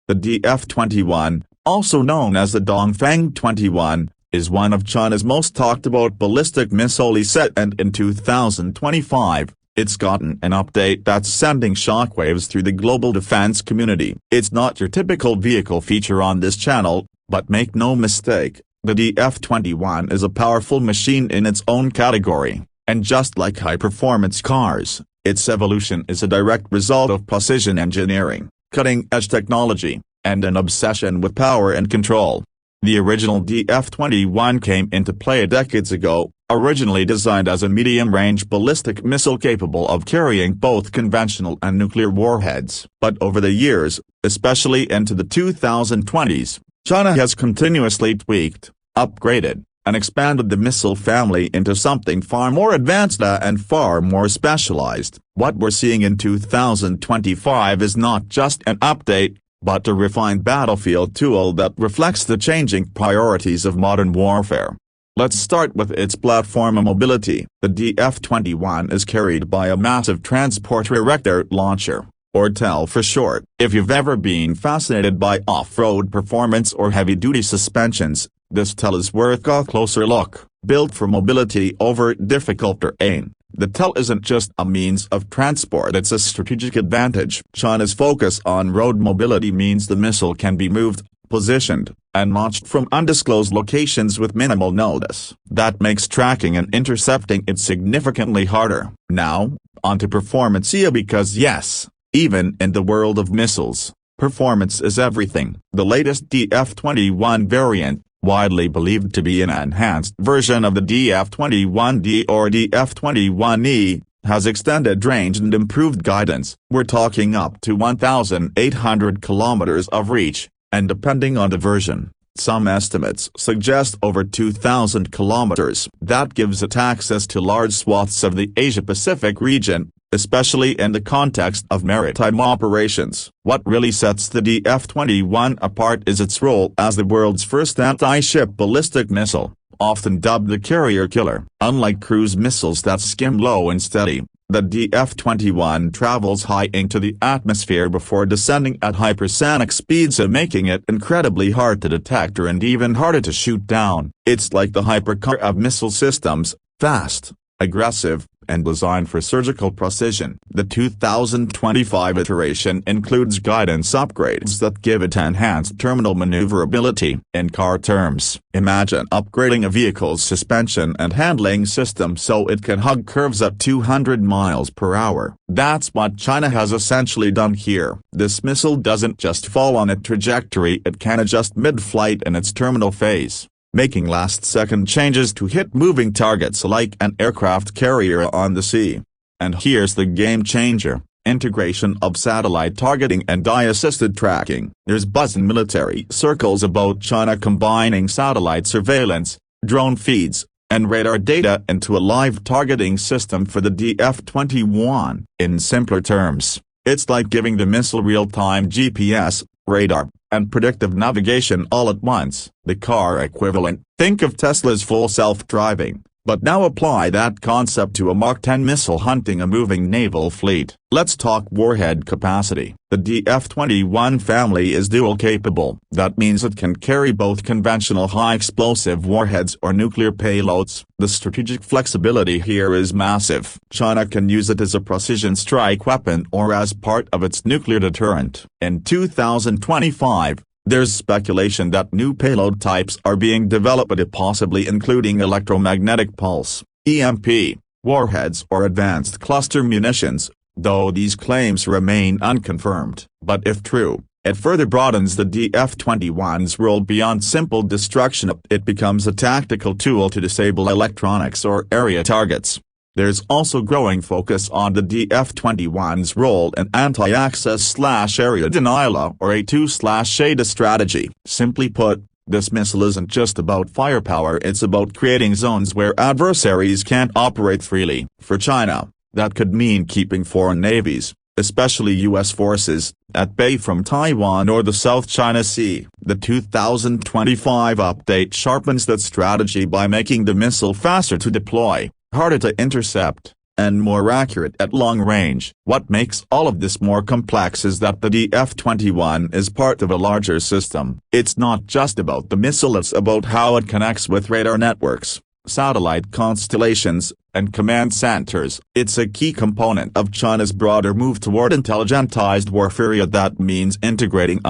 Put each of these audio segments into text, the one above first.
The DF-21, also known as the Dongfeng 21, is one of China's most talked about ballistic missiles set, and in 2025, it's gotten an update that's sending shockwaves through the global defense community. It's not your typical vehicle feature on this channel, but make no mistake, the DF-21 is a powerful machine in its own category, and just like high-performance cars, its evolution is a direct result of precision engineering, cutting-edge technology, and an obsession with power and control. The original DF-21 came into play decades ago, originally designed as a medium-range ballistic missile capable of carrying both conventional and nuclear warheads. But over the years, especially into the 2020s, China has continuously tweaked, upgraded, and expanded the missile family into something far more advanced and far more specialized. What we're seeing in 2025 is not just an update, but a refined battlefield tool that reflects the changing priorities of modern warfare. Let's start with its platform mobility. The DF-21 is carried by a massive transport erector launcher, or TEL for short. If you've ever been fascinated by off-road performance or heavy-duty suspensions, this TEL is worth a closer look. Built for mobility over difficult terrain, the TEL isn't just a means of transport, it's a strategic advantage. China's focus on road mobility means the missile can be moved, positioned, and launched from undisclosed locations with minimal notice. That makes tracking and intercepting it significantly harder. Now, onto performance here, because yes, even in the world of missiles, performance is everything. The latest DF-21 variant, widely believed to be an enhanced version of the DF-21D or DF-21E, has extended range and improved guidance. We're talking up to 1,800 kilometers of reach, and depending on the version, some estimates suggest over 2,000 kilometers. That gives it access to large swaths of the Asia-Pacific region, especially in the context of maritime operations. What really sets the DF-21 apart is its role as the world's first anti-ship ballistic missile, often dubbed the carrier killer. Unlike cruise missiles that skim low and steady, the DF-21 travels high into the atmosphere before descending at hypersonic speeds, making it incredibly hard to detect and even harder to shoot down. It's like the hypercar of missile systems, fast, aggressive, and designed for surgical precision. The 2025 iteration includes guidance upgrades that give it enhanced terminal maneuverability. In car terms, imagine upgrading a vehicle's suspension and handling system so it can hug curves at 200 miles per hour. That's what China has essentially done here. This missile doesn't just fall on a trajectory, it can adjust mid-flight in its terminal phase, making last-second changes to hit moving targets like an aircraft carrier on the sea. And here's the game-changer: integration of satellite targeting and eye-assisted tracking. There's buzz in military circles about China combining satellite surveillance, drone feeds, and radar data into a live targeting system for the DF-21. In simpler terms, it's like giving the missile real-time GPS, radar, and predictive navigation all at once. The car equivalent. Think of Tesla's full self-driving, but now apply that concept to a Mark 10 missile hunting a moving naval fleet. Let's talk warhead capacity. The DF-21 family is dual-capable. That means it can carry both conventional high-explosive warheads or nuclear payloads. The strategic flexibility here is massive. China can use it as a precision strike weapon or as part of its nuclear deterrent. In 2025, there's speculation that new payload types are being developed, possibly including electromagnetic pulse, EMP, warheads or advanced cluster munitions, though these claims remain unconfirmed. But if true, it further broadens the DF-21's role beyond simple destruction. It becomes a tactical tool to disable electronics or area targets. There's also growing focus on the DF-21's role in anti-access/area denial or A2/ADA strategy. Simply put, this missile isn't just about firepower, it's about creating zones where adversaries can't operate freely. For China, that could mean keeping foreign navies, especially U.S. forces, at bay from Taiwan or the South China Sea. The 2025 update sharpens that strategy by making the missile faster to deploy, harder to intercept, and more accurate at long range. What makes all of this more complex is that the DF-21 is part of a larger system. It's not just about the missile, it's about how it connects with radar networks, satellite constellations, and command centers. It's a key component of China's broader move toward intelligentized warfare that means integrating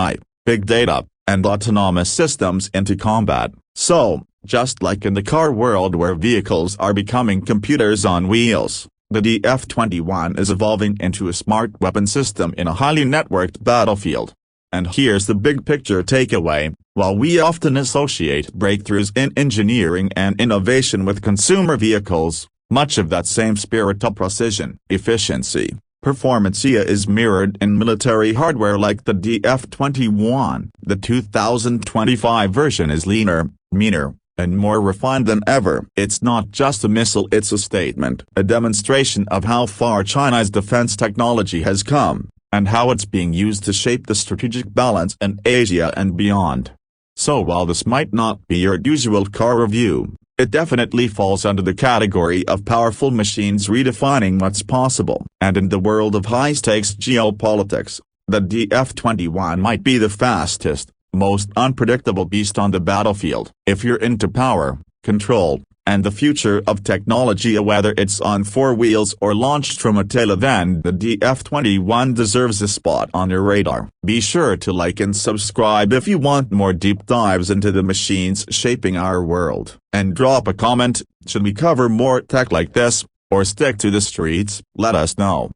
big data, and autonomous systems into combat. So, just like in the car world where vehicles are becoming computers on wheels, the DF-21 is evolving into a smart weapon system in a highly networked battlefield. And here's the big picture takeaway: while we often associate breakthroughs in engineering and innovation with consumer vehicles, much of that same spirit of precision, efficiency, performance is mirrored in military hardware like the DF-21. The 2025 version is leaner, meaner, and more refined than ever. It's not just a missile, it's a statement, a demonstration of how far China's defense technology has come, and how it's being used to shape the strategic balance in Asia and beyond. So while this might not be your usual car review, it definitely falls under the category of powerful machines redefining what's possible. And in the world of high-stakes geopolitics, the DF-21 might be the fastest, most unpredictable beast on the battlefield. If you're into power, control, and the future of technology, whether it's on four wheels or launched from a tail, then the DF-21 deserves a spot on your radar. Be sure to like and subscribe if you want more deep dives into the machines shaping our world. And drop a comment: should we cover more tech like this, or stick to the streets? Let us know.